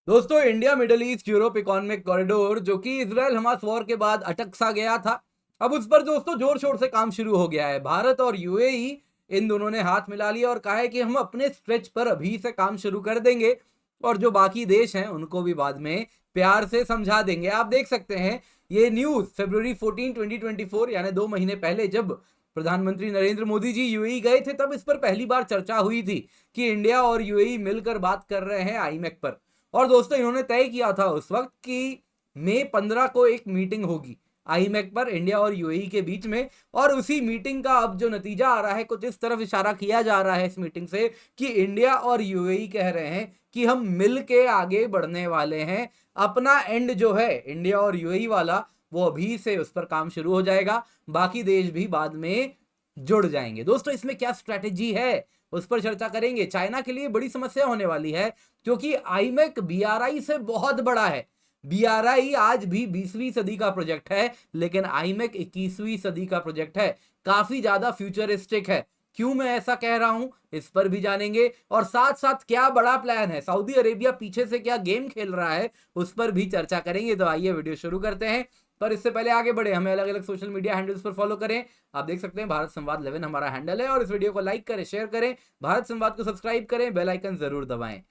दोस्तों, India middle east Europe economic corridor जो कि इजराइल हमास वॉर के बाद अटक सा गया था, अब उस पर दोस्तों जोर शोर से काम शुरू हो गया है। भारत और यूएई इन दोनों ने हाथ मिला लिया और कहा है कि हम अपने स्ट्रेच पर अभी से काम शुरू कर देंगे और जो बाकी देश हैं उनको भी बाद में प्यार से समझा देंगे। आप देख सकते हैं ये न्यूज February 14, 2024 यानी 2 महीने पहले जब प्रधानमंत्री नरेंद्र मोदी जी यूएई गए थे, तब इस पर पहली बार चर्चा हुई थी कि इंडिया और यूएई मिलकर बात कर रहे हैं आईमेक पर। और दोस्तों, इन्होंने तय किया था उस वक्त कि मई 15 को एक मीटिंग होगी आईमेक पर इंडिया और यूएई के बीच में। और उसी मीटिंग का अब जो नतीजा आ रहा है, कुछ इस तरफ इशारा किया जा रहा है इस मीटिंग से कि इंडिया और यूएई कह रहे हैं कि हम मिल के आगे बढ़ने वाले हैं। अपना एंड जो है इंडिया और यूएई वाला, वो अभी से उस पर काम शुरू हो जाएगा, बाकी देश भी बाद में जुड़ जाएंगे। दोस्तों, इसमें क्या स्ट्रेटेजी है उस पर चर्चा करेंगे। चाइना के लिए बड़ी समस्या होने वाली है क्योंकि आईमेक बीआरआई से बहुत बड़ा है। बीआरआई आज भी 20वीं सदी का प्रोजेक्ट है, लेकिन आईमेक 21वीं सदी का प्रोजेक्ट है, काफी ज्यादा फ्यूचरिस्टिक है। क्यों मैं ऐसा कह रहा हूं, इस पर भी जानेंगे। और साथ साथ क्या बड़ा प्लान है, सऊदी अरेबिया पीछे से क्या गेम खेल रहा है, उस पर भी चर्चा करेंगे। तो आइए वीडियो शुरू करते हैं। पर इससे पहले आगे बढ़े, हमें अलग अलग सोशल मीडिया हैंडल्स पर फॉलो करें। आप देख सकते हैं भारत संवाद 11 हमारा हैंडल है और इस वीडियो को लाइक करें, शेयर करें, भारत संवाद को सब्सक्राइब करें, बेल आइकन जरूर दबाएं।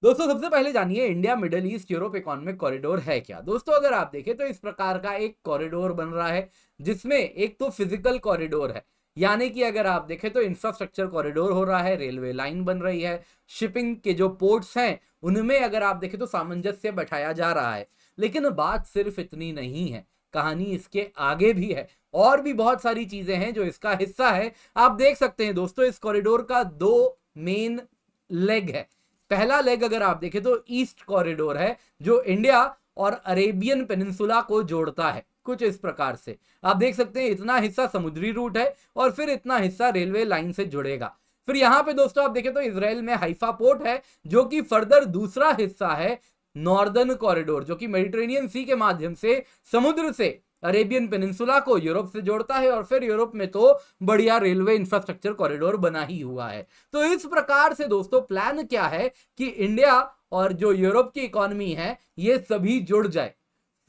दोस्तों, सबसे पहले जानिए India middle east Europe economic corridor है क्या। दोस्तों, अगर आप देखें तो इस प्रकार का एक कॉरिडोर बन रहा है जिसमें एक तो फिजिकल कॉरिडोर है, यानी कि अगर आप देखें तो इंफ्रास्ट्रक्चर कॉरिडोर हो रहा है, रेलवे लाइन बन रही है, शिपिंग के जो पोर्ट्स हैं उनमें अगर आप देखें तो सामंजस्य बैठाया जा रहा है। लेकिन बात सिर्फ इतनी नहीं है, कहानी इसके आगे भी है और भी बहुत सारी चीजें हैं जो इसका हिस्सा है। आप देख सकते हैं दोस्तों, इस कॉरिडोर का दो मेन लेग है। पहला लेग अगर आप देखें तो ईस्ट कॉरिडोर है जो इंडिया और अरेबियन पेनिनसुला को जोड़ता है। कुछ इस प्रकार से आप देख सकते हैं, इतना हिस्सा समुद्री रूट है और फिर इतना हिस्सा रेलवे लाइन से जुड़ेगा। फिर यहां पे दोस्तों आप देखें तो इसराइल में हाइफा पोर्ट है जो कि फर्दर दूसरा हिस्सा है नॉर्दर्न कॉरिडोर, जो कि मेडिटेरेनियन सी के माध्यम से समुद्र से अरेबियन पेनिनसुला को यूरोप से जोड़ता है और फिर यूरोप में तो बढ़िया रेलवे इंफ्रास्ट्रक्चर कॉरिडोर बना ही हुआ है। तो इस प्रकार से दोस्तों प्लान क्या है कि इंडिया और जो यूरोप की इकोनॉमी है ये सभी जुड़ जाए,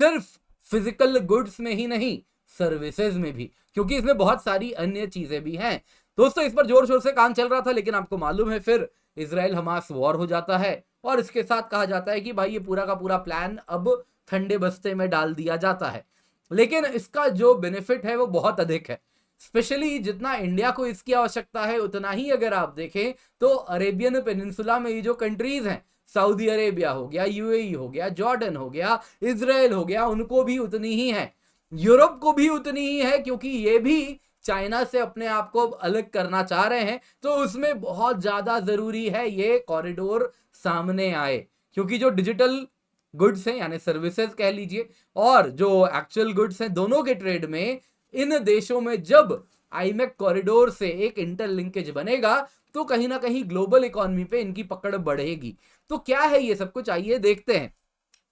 सिर्फ फिजिकल गुड्स में ही नहीं, सर्विसेज में भी, क्योंकि इसमें बहुत सारी अन्य चीजें भी हैं। दोस्तों, इस पर जोर शोर से काम चल रहा था, लेकिन आपको मालूम है फिर इसराइल हमास वॉर हो जाता है और इसके साथ कहा जाता है कि भाई ये पूरा का पूरा प्लान अब ठंडे बस्ते में डाल दिया जाता है। लेकिन इसका जो बेनिफिट है वो बहुत अधिक है, स्पेशली जितना इंडिया को इसकी आवश्यकता है उतना ही अगर आप देखें तो अरेबियन पेनिनसुला में ये जो कंट्रीज हैं, सऊदी अरेबिया हो गया, यूएई हो गया, जॉर्डन हो गया, इजराइल हो गया, उनको भी उतनी ही है, यूरोप को भी उतनी ही है, क्योंकि ये भी चाइना से अपने आप को अलग करना चाह रहे हैं। तो उसमें बहुत ज्यादा जरूरी है ये कॉरिडोर सामने आए, क्योंकि जो डिजिटल गुड्स हैं यानी सर्विसेज कह लीजिए और जो एक्चुअल गुड्स हैं, दोनों के ट्रेड में इन देशों में जब आईमेक कॉरिडोर से एक इंटरलिंकेज बनेगा तो कहीं ना कहीं ग्लोबल इकोनॉमी पे इनकी पकड़ बढ़ेगी। तो क्या है ये सब कुछ, आइए देखते हैं।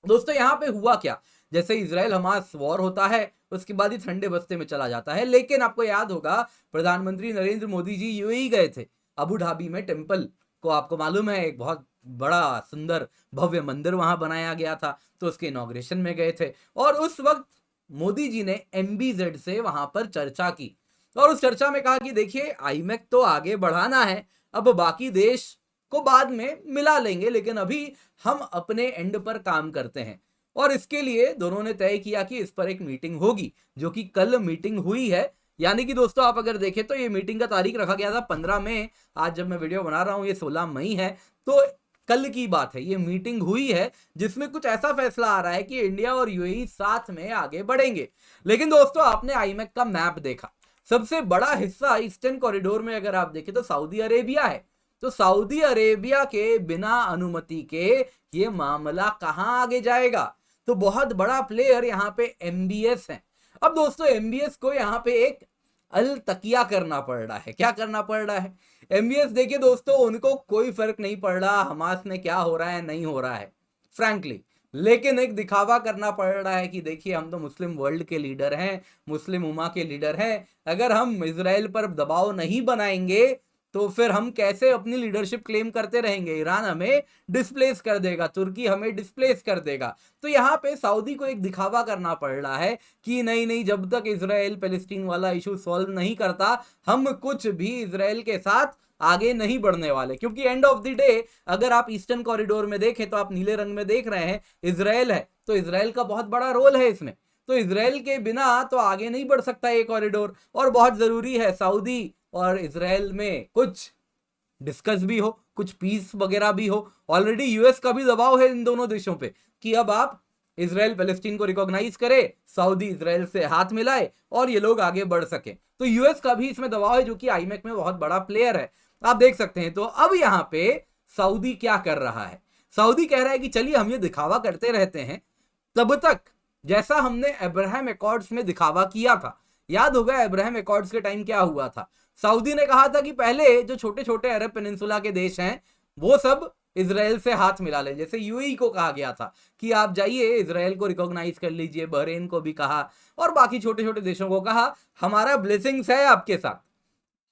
दोस्तों, यहां पे हुआ क्या, जैसे इजराइल हमास वॉर होता है उसके बाद ही ठंडे बस्ते में चला जाता है। लेकिन आपको याद होगा प्रधानमंत्री नरेंद्र मोदी जी यूएई गए थे, अबू धाबी में टेंपल को आपको मालूम है एक बहुत बड़ा सुंदर भव्य मंदिर वहां बनाया गया था, तो उसके इनॉग्रेशन में गए थे और उस वक्त मोदी जी ने एमबीजेड से वहां पर चर्चा की और उस चर्चा में कहा कि देखिए आईमेक तो आगे बढ़ाना है, अब बाकी देश को बाद में मिला लेंगे, लेकिन अभी हम अपने एंड पर काम करते हैं। और इसके लिए दोनों ने तय किया कि इस पर एक मीटिंग होगी, जो कि कल मीटिंग हुई है। यानी कि दोस्तों आप अगर देखें तो ये मीटिंग का तारीख रखा गया था 15 मई, आज जब मैं वीडियो बना रहा हूं ये 16 मई है, तो कल की बात है, ये मीटिंग हुई है जिसमें कुछ ऐसा फैसला आ रहा है कि इंडिया और यूएई साथ में आगे बढ़ेंगे। लेकिन दोस्तों आपने आईमेक का मैप देखा, सबसे बड़ा हिस्सा ईस्टर्न कॉरिडोर में अगर आप देखें तो सऊदी अरेबिया है। तो सऊदी अरेबिया के बिना अनुमति के ये मामला कहां आगे जाएगा, तो बहुत बड़ा प्लेयर यहाँ पे एमबीएस है। अब दोस्तों एमबीएस को यहाँ पे एक अल तकिया करना पड़ रहा है। क्या करना पड़ रहा है, एमबीएस देखिए दोस्तों उनको कोई फर्क नहीं पड़ रहा हमास में क्या हो रहा है नहीं हो रहा है फ्रैंकली, लेकिन एक दिखावा करना पड़ रहा है कि देखिए हम तो मुस्लिम वर्ल्ड के लीडर हैं, मुस्लिम उम्मा के लीडर हैं, अगर हम इजराइल पर दबाव नहीं बनाएंगे तो फिर हम कैसे अपनी लीडरशिप क्लेम करते रहेंगे? ईरान हमें डिस्प्लेस कर देगा, तुर्की हमें डिस्प्लेस कर देगा। तो यहाँ पे सऊदी को एक दिखावा करना पड़ रहा है कि नहीं नहीं, जब तक इजराइल पैलेस्टीन वाला इशू सॉल्व नहीं करता, हम कुछ भी इजराइल के साथ आगे नहीं बढ़ने वाले। क्योंकि एंड ऑफ द डे अगर आप ईस्टर्न कॉरिडोर में देखें तो आप नीले रंग में देख रहे हैं इजराइल है, तो इजराइल का बहुत बड़ा रोल है इसमें। तो इजराइल के बिना तो आगे नहीं बढ़ सकता ये कॉरिडोर, और बहुत जरूरी है सऊदी और इजराइल में कुछ डिस्कस भी हो, कुछ पीस वगैरह भी हो। ऑलरेडी यूएस का भी दबाव है इन दोनों देशों पे कि अब आप इजराइल पैलेस्टीन को रिकॉग्नाइज करे, सऊदी इजराइल से हाथ मिलाए और ये लोग आगे बढ़ सके। तो यूएस का भी इसमें दबाव है, जो कि आईमेक में बहुत बड़ा प्लेयर है, आप देख सकते हैं। तो अब यहां पे सऊदी क्या कर रहा है? सऊदी कह रहा है कि चलिए हम ये दिखावा करते रहते हैं तब तक जैसा हमने अब्राहम एकॉर्ड्स में दिखावा किया था। याद होगा अब्राहम एकॉर्ड्स के टाइम क्या हुआ था? सऊदी ने कहा था कि पहले जो छोटे छोटे अरब पेनिनसुला के देश हैं वो सब इजराइल से हाथ मिला लें। जैसे यूएई को कहा गया था कि आप जाइए इजराइल को रिकॉग्नाइज कर लीजिए, बहरीन को भी कहा और बाकी छोटे छोटे देशों को कहा हमारा ब्लेसिंग्स है आपके साथ,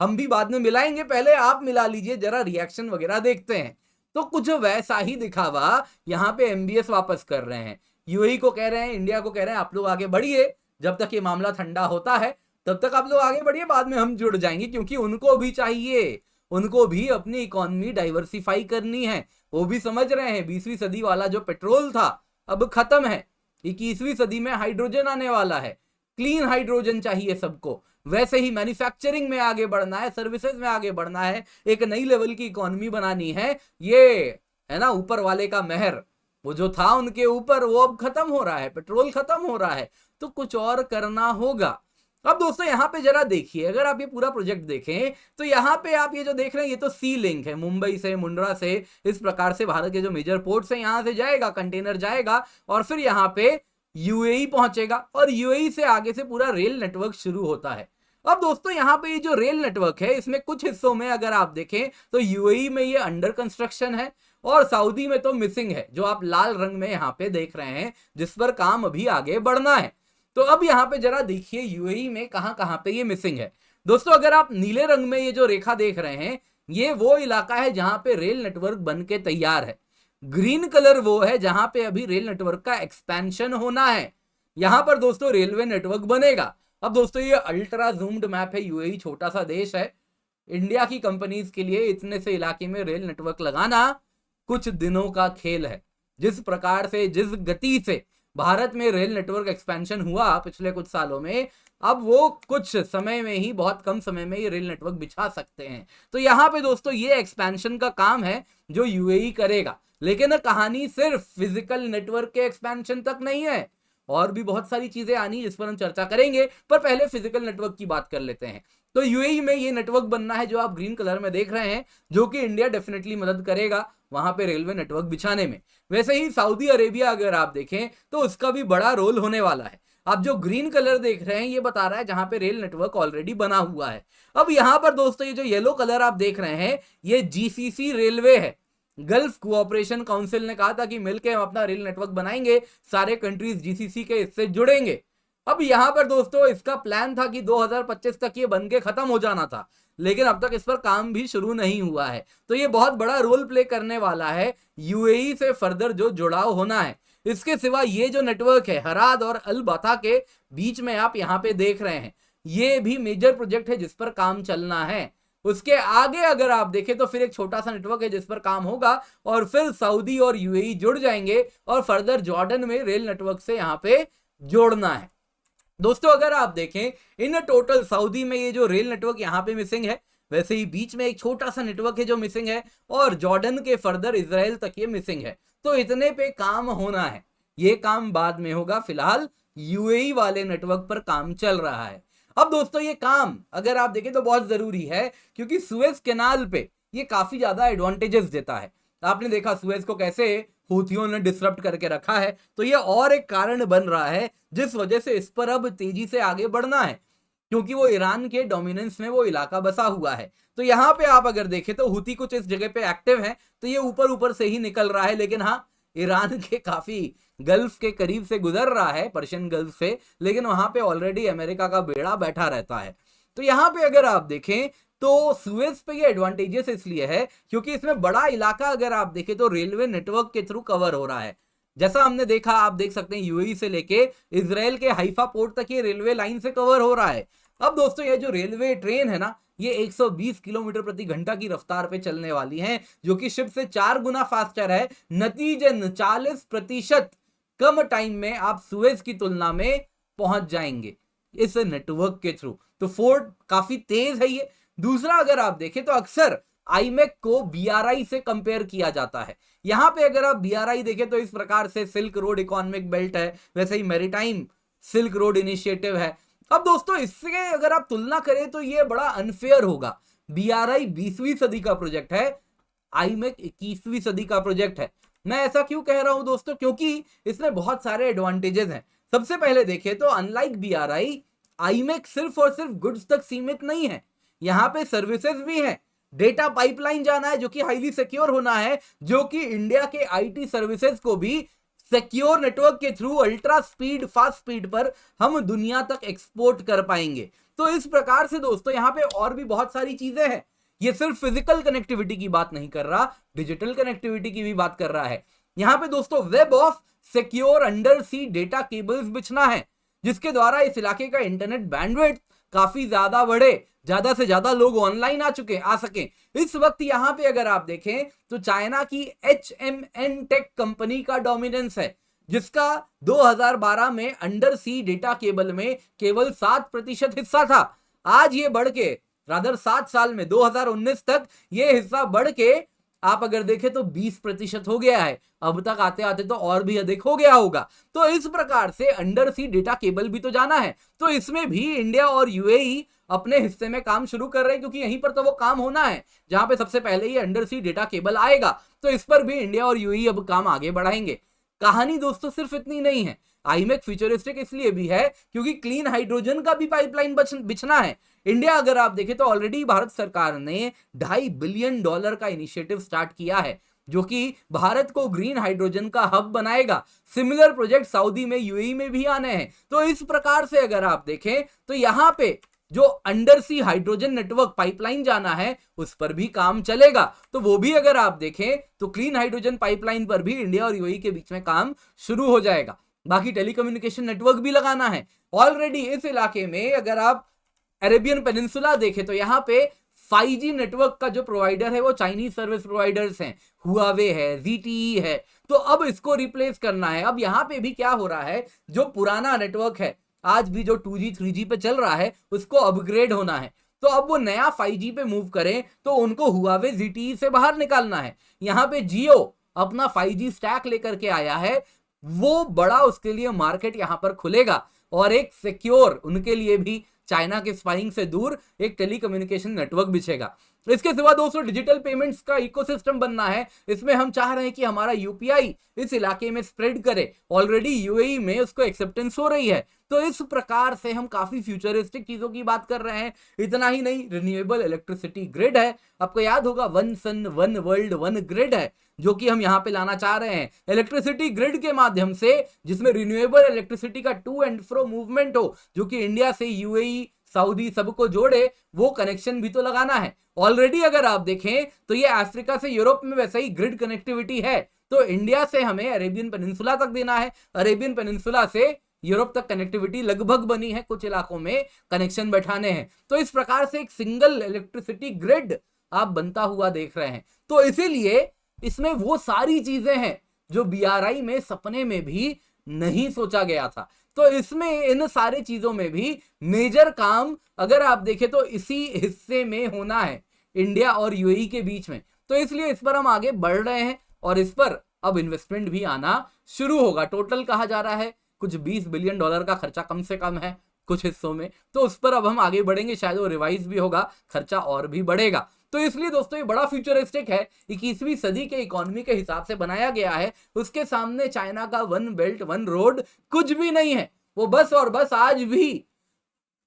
हम भी बाद में मिलाएंगे, पहले आप मिला लीजिए, जरा रिएक्शन वगैरह देखते हैं। तो कुछ वैसा ही दिखावा यहाँ पे एमबीएस वापस कर रहे हैं। यूएई को कह रहे हैं, इंडिया को कह रहे हैं आप लोग आगे बढ़िए, जब तक ये मामला ठंडा होता है तब तक आप लोग आगे बढ़िए, बाद में हम जुड़ जाएंगे। क्योंकि उनको भी चाहिए, उनको भी अपनी इकोनॉमी डाइवर्सिफाई करनी है। वो भी समझ रहे हैं 20वीं सदी वाला जो पेट्रोल था अब खत्म है, 21वीं सदी में हाइड्रोजन आने वाला है, क्लीन हाइड्रोजन चाहिए सबको। वैसे ही मैन्युफैक्चरिंग में आगे बढ़ना है, सर्विसेज में आगे बढ़ना है, एक नई लेवल की इकोनॉमी बनानी है। ये है ना ऊपर वाले का मेहर, वो जो था उनके ऊपर वो अब खत्म हो रहा है, पेट्रोल खत्म हो रहा है, तो कुछ और करना होगा। अब दोस्तों यहाँ पे जरा देखिए, अगर आप ये पूरा प्रोजेक्ट देखें तो यहाँ पे आप ये जो देख रहे हैं ये तो सी लिंक है, मुंबई से, मुंड्रा से, इस प्रकार से भारत के जो मेजर पोर्ट्स हैं यहाँ से जाएगा, कंटेनर जाएगा और फिर यहाँ पे यूएई पहुंचेगा और यूएई से आगे से पूरा रेल नेटवर्क शुरू होता है। अब दोस्तों यहाँ पे ये जो रेल नेटवर्क है इसमें कुछ हिस्सों में अगर आप देखें तो यूएई में ये अंडर कंस्ट्रक्शन है और सऊदी में तो मिसिंग है, जो आप लाल रंग में यहाँ पे देख रहे हैं, जिस पर काम अभी आगे बढ़ना है। तो अब यहाँ पे जरा देखिए यूएई में कहां कहां पे ये मिसिंग है। दोस्तों अगर आप नीले रंग में ये जो रेखा देख रहे हैं ये वो इलाका है जहां पे रेल नेटवर्क बन के तैयार है। ग्रीन कलर वो है जहां पे अभी रेल नेटवर्क का एक्सपेंशन होना है, यहां पर दोस्तों रेलवे नेटवर्क बनेगा। अब दोस्तों ये अल्ट्रा जूम्ड मैप है, यूएई छोटा सा देश है, इंडिया की कंपनीज के लिए इतने से इलाके में रेल नेटवर्क लगाना कुछ दिनों का खेल है। जिस प्रकार से, जिस गति से भारत में रेल नेटवर्क एक्सपेंशन हुआ पिछले कुछ सालों में, अब वो कुछ समय में ही, बहुत कम समय में ये रेल नेटवर्क बिछा सकते हैं। तो यहाँ पे दोस्तों ये एक्सपेंशन का काम है जो यूएई करेगा। लेकिन कहानी सिर्फ फिजिकल नेटवर्क के एक्सपेंशन तक नहीं है, और भी बहुत सारी चीजें आनी जिस पर हम चर्चा करेंगे, पर पहले फिजिकल नेटवर्क की बात कर लेते हैं। तो यूएई में ये नेटवर्क बनना है जो आप ग्रीन कलर में देख रहे हैं, जो कि इंडिया डेफिनेटली मदद करेगा वहां पे रेलवे नेटवर्क बिछाने में। वैसे ही सऊदी अरेबिया अगर आप देखें तो उसका भी बड़ा रोल होने वाला है। आप जो ग्रीन कलर देख रहे हैं ये बता रहा है जहां पे रेल नेटवर्क ऑलरेडी बना हुआ है। अब यहां पर दोस्तों ये जो येलो कलर आप देख रहे हैं ये जीसीसी रेलवे है। गल्फ कोऑपरेशन काउंसिल ने कहा था कि मिलकर हम अपना रेल नेटवर्क बनाएंगे, सारे कंट्रीज जीसीसी के इससे जुड़ेंगे। अब यहां पर दोस्तों इसका प्लान था कि 2025 तक ये बन के खत्म हो जाना था, लेकिन अब तक इस पर काम भी शुरू नहीं हुआ है। तो ये बहुत बड़ा रोल प्ले करने वाला है यूएई से फर्दर जो जुड़ाव होना है। इसके सिवा ये जो नेटवर्क है हराद और अल बाता के बीच में आप यहाँ पे देख रहे हैं, ये भी मेजर प्रोजेक्ट है जिस पर काम चलना है। उसके आगे अगर आप देखें तो फिर एक छोटा सा नेटवर्क है जिस पर काम होगा और फिर सऊदी और यूएई जुड़ जाएंगे और फर्दर जॉर्डन में रेल नेटवर्क से यहाँ पे जोड़ना है। दोस्तों अगर आप देखें इन टोटल सऊदी में ये जो रेल नेटवर्क यहाँ पे मिसिंग है, वैसे ही बीच में एक छोटा सा नेटवर्क है जो मिसिंग है और जॉर्डन के फर्दर इजराइल तक ये मिसिंग है। तो इतने पे काम होना है, ये काम बाद में होगा, फिलहाल यूएई वाले नेटवर्क पर काम चल रहा है। अब दोस्तों ये काम अगर आप देखें तो बहुत जरूरी है क्योंकि सुएज कैनाल पे ये काफी ज्यादा एडवांटेजेस देता है। आपने देखा सुएज को कैसे हूथियों ने डिसरप्ट करके रखा है, तो ये और एक कारण बन रहा है जिस वजह से इस पर अब तेजी से आगे बढ़ना है, क्योंकि वो ईरान के डोमिनेंस में वो इलाका बसा हुआ है। तो यहाँ पे आप अगर देखें तो हूथी कुछ इस जगह पे एक्टिव है, तो ये ऊपर ऊपर से ही निकल रहा है, लेकिन हाँ ईरान के काफी गल्फ के करीब से गुजर रहा है, पर्शियन गल्फ से, लेकिन वहां पे ऑलरेडी अमेरिका का बेड़ा बैठा रहता है। तो यहाँ पे अगर आप देखें तो सुएज पे ये एडवांटेजेस इसलिए है क्योंकि इसमें बड़ा इलाका अगर आप देखें तो रेलवे नेटवर्क के थ्रू कवर हो रहा है। जैसा हमने देखा, आप देख सकते हैं यूएई से लेके इजराइल के हाइफा पोर्ट तक ये रेलवे लाइन से कवर हो रहा है। अब दोस्तों ये जो रेलवे ट्रेन है ना, ये 120 किलोमीटर प्रति घंटा की रफ्तार पे चलने वाली है, जो कि शिप से 4 गुना फास्टर है। नतीजन 40% कम टाइम में आप सुएज की तुलना में पहुंच जाएंगे इस नेटवर्क के थ्रू। तो फोर्ड काफी तेज है ये। दूसरा अगर आप देखें तो अक्सर आईमेक को बीआरआई से कंपेयर किया जाता है। यहां पे अगर आप बीआरआई देखें तो इस प्रकार से सिल्क रोड इकोनॉमिक बेल्ट है, वैसे ही मैरीटाइम सिल्क रोड इनिशिएटिव है। अब दोस्तों इससे अगर आप तुलना करें तो ये बड़ा अनफेयर होगा। बीआरआई 20वीं सदी का प्रोजेक्ट है, आईमेक 21वीं सदी का प्रोजेक्ट है। मैं ऐसा क्यों कह रहा हूं दोस्तों, क्योंकि इसमें बहुत सारे एडवांटेजेस हैं। सबसे पहले देखें तो अनलाइक बीआरआई, आईमेक सिर्फ और सिर्फ गुड्स तक सीमित नहीं है, यहां पे सर्विसेज भी है। डेटा पाइपलाइन जाना है जो कि हाईली सिक्योर होना है, जो कि इंडिया के आईटी सर्विसेज को भी सिक्योर नेटवर्क के through ultra speed fast speed पर हम दुनिया तक एक्सपोर्ट कर पाएंगे। तो इस प्रकार से दोस्तों यहां पे और भी बहुत सारी चीजें हैं। ये सिर्फ फिजिकल कनेक्टिविटी की बात नहीं कर रहा, डिजिटल कनेक्टिविटी की भी बात कर रहा है। यहां पे दोस्तों web of secure under sea data cables बिछना है, जिसके द्वारा इस इलाके का इंटरनेट बैंडविड्थ काफी ज्यादा बढ़े, ज्यादा से ज्यादा लोग ऑनलाइन आ सके। इस वक्त यहां पे अगर आप देखें तो चाइना की HMN टेक कंपनी का डोमिनेंस है, जिसका 2012 में अंडर सी डेटा केबल में केवल 7% हिस्सा था। आज ये बढ़ के रादर 7 साल में 2019 तक ये हिस्सा बढ़ के आप अगर देखें तो 20% हो गया है। अब तक आते आते तो और भी अधिक हो गया होगा। तो इस प्रकार से अंडर सी डेटा केबल भी तो जाना है, तो इसमें भी इंडिया और यूएई अपने हिस्से में काम शुरू कर रहे हैं, क्योंकि यहीं पर तो वो काम होना है जहां पे सबसे पहले ये अंडर सी डेटा केबल आएगा। तो इस पर भी इंडिया और यूएई अब काम आगे बढ़ाएंगे। कहानी दोस्तों सिर्फ इतनी नहीं है। आईमेक फ्यूचरिस्टिक इसलिए भी है क्योंकि क्लीन हाइड्रोजन का भी पाइपलाइन बिछना है। इंडिया अगर आप देखें तो ऑलरेडी भारत सरकार ने $2.5 बिलियन का इनिशिएटिव स्टार्ट किया है, जो कि भारत को ग्रीन हाइड्रोजन का हब बनाएगा। सिमिलर प्रोजेक्ट सऊदी में, यूएई में भी आने हैं। तो इस प्रकार से अगर आप देखें तो यहां पे जो under C hydrogen network pipeline जाना है उस पर भी काम चलेगा। तो वो भी अगर आप देखें तो क्लीन हाइड्रोजन पाइपलाइन पर भी इंडिया और यूएई के बीच में काम शुरू हो जाएगा। बाकी टेलीकम्युनिकेशन नेटवर्क भी लगाना है। ऑलरेडी इस इलाके में अगर आप अरेबियन पेनिनसुला देखें तो यहाँ पे 5G नेटवर्क का जो प्रोवाइडर है वो चाइनीज सर्विस प्रोवाइडर्स हैं, हुआवे है, ZTE है। तो अब इसको रिप्लेस करना है। अब यहाँ पे भी क्या हो रहा है, जो पुराना नेटवर्क है आज भी जो 2G 3G पे चल रहा है उसको अपग्रेड होना है। तो अब वो नया 5G पे मूव करें तो उनको हुआवे ZTE से बाहर निकालना है। यहाँ पे जियो अपना 5G स्टैक लेकर के आया है, वो बड़ा उसके लिए मार्केट यहां पर खुलेगा और एक सिक्योर, उनके लिए भी चाइना के स्पाइंग से दूर एक टेलीकम्युनिकेशन नेटवर्क बिछेगा। इसके सिवा दोस्तों डिजिटल पेमेंट्स का इकोसिस्टम बनना है। इसमें हम चाह रहे हैं कि हमारा यूपीआई इस इलाके में स्प्रेड करे। ऑलरेडी यूएई में उसको एक्सेप्टेंस हो रही है। तो इस प्रकार से हम काफी फ्यूचरिस्टिक चीजों की बात कर रहे हैं। इतना ही नहीं, रिन्यूएबल इलेक्ट्रिसिटी ग्रिड है। आपको याद होगा one sun one world one grid है, जो कि हम यहां पे लाना चाह रहे हैं। इलेक्ट्रिसिटी ग्रिड के माध्यम से जिसमें रिन्यूएबल इलेक्ट्रिसिटी का टू एंड फ्रो मूवमेंट हो, जो कि इंडिया से यूएई सऊदी सबको जोड़े, वो कनेक्शन भी तो लगाना है। ऑलरेडी अगर आप देखें तो ये अफ्रीका से यूरोप में वैसे ही ग्रिड कनेक्टिविटी है। तो इंडिया से हमें अरेबियन पेनिनसुला तक देना है, अरेबियन पेनिनसुला से यूरोप तक कनेक्टिविटी लगभग बनी है, कुछ इलाकों में कनेक्शन बैठाने हैं। तो इस प्रकार से एक सिंगल इलेक्ट्रिसिटी ग्रिड आप बनता हुआ देख रहे हैं। तो इसीलिए इसमें वो सारी चीजें हैं जो बीआरआई में सपने में भी नहीं सोचा गया था। तो इसमें इन सारी चीजों में भी मेजर काम अगर आप देखें तो इसी हिस्से में होना है, इंडिया और यूएई के बीच में। तो इसलिए इस पर हम आगे बढ़ रहे हैं और इस पर अब इन्वेस्टमेंट भी आना शुरू होगा। टोटल कहा जा रहा है कुछ $20 बिलियन का खर्चा कम से कम है कुछ हिस्सों में। तो उस पर अब हम आगे बढ़ेंगे, शायद वो रिवाइज भी होगा, खर्चा और भी बढ़ेगा। तो इसलिए दोस्तों ये बड़ा फ्यूचरिस्टिक है, 21वीं सदी के इकोनॉमी के हिसाब से बनाया गया है। उसके सामने चाइना का वन बेल्ट वन रोड कुछ भी नहीं है। वो बस और बस आज भी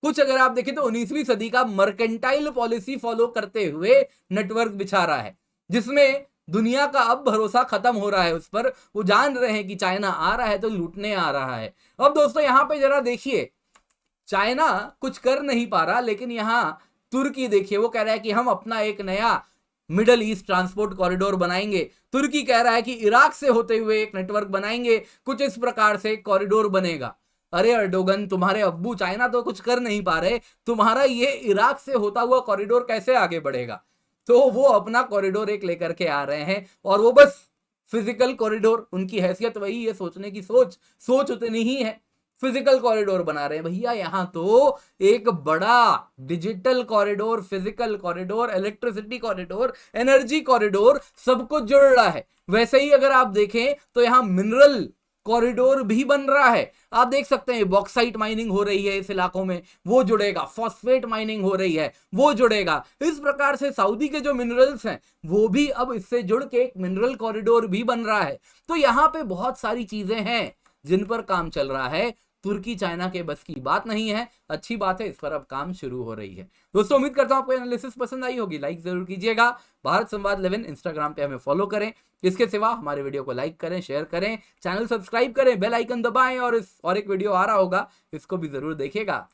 कुछ अगर आप देखें तो 19वीं सदी का मर्केंटाइल पॉलिसी फॉलो करते हुए नेटवर्क बिछा रहा है, जिसमें दुनिया का अब भरोसा खत्म हो रहा है उस पर। वो जान रहे हैं कि चाइना आ रहा है तो लूटने आ रहा है। अब दोस्तों यहां पे जरा देखिए, चाइना कुछ कर नहीं पा रहा, लेकिन यहां तुर्की देखिए, वो कह रहा है कि हम अपना एक नया मिडल ईस्ट ट्रांसपोर्ट कॉरिडोर बनाएंगे। तुर्की कह रहा है कि इराक से होते हुए एक नेटवर्क बनाएंगे, कुछ इस प्रकार से कॉरिडोर बनेगा। अरे अर्डोगन, तुम्हारे अब्बू चाइना तो कुछ कर नहीं पा रहे, तुम्हारा ये इराक से होता हुआ कॉरिडोर कैसे आगे बढ़ेगा? तो वो अपना कॉरिडोर एक लेकर के आ रहे हैं, और वो बस फिजिकल कॉरिडोर, उनकी हैसियत वही है, सोचने की सोच उतनी ही है, फिजिकल कॉरिडोर बना रहे हैं। भैया यहां तो एक बड़ा digital corridor, physical corridor, electricity corridor, energy corridor, सब कुछ जुड़ रहा है। वैसे ही अगर आप देखें तो यहां मिनरल कॉरिडोर भी बन रहा है। आप देख सकते हैं बॉक्साइट माइनिंग हो रही है इस इलाकों में, वो जुड़ेगा, फॉस्फेट माइनिंग हो रही है, वो जुड़ेगा। इस प्रकार से सऊदी के जो मिनरल्स हैं वो भी अब इससे जुड़ के एक मिनरल कॉरिडोर भी बन रहा है। तो यहां पे बहुत सारी चीजें हैं जिन पर काम चल रहा है। तुर्की चाइना के बस की बात नहीं है, अच्छी बात है, इस पर अब काम शुरू हो रही है। दोस्तों उम्मीद करता हूं आपको एनालिसिस पसंद आई होगी, लाइक जरूर कीजिएगा। भारत संवाद 11 इंस्टाग्राम पे हमें फॉलो करें। इसके सिवा हमारे वीडियो को लाइक करें, शेयर करें, चैनल सब्सक्राइब करें, बेल आइकन दबाएं, और एक वीडियो आ रहा होगा, इसको भी जरूर देखिएगा।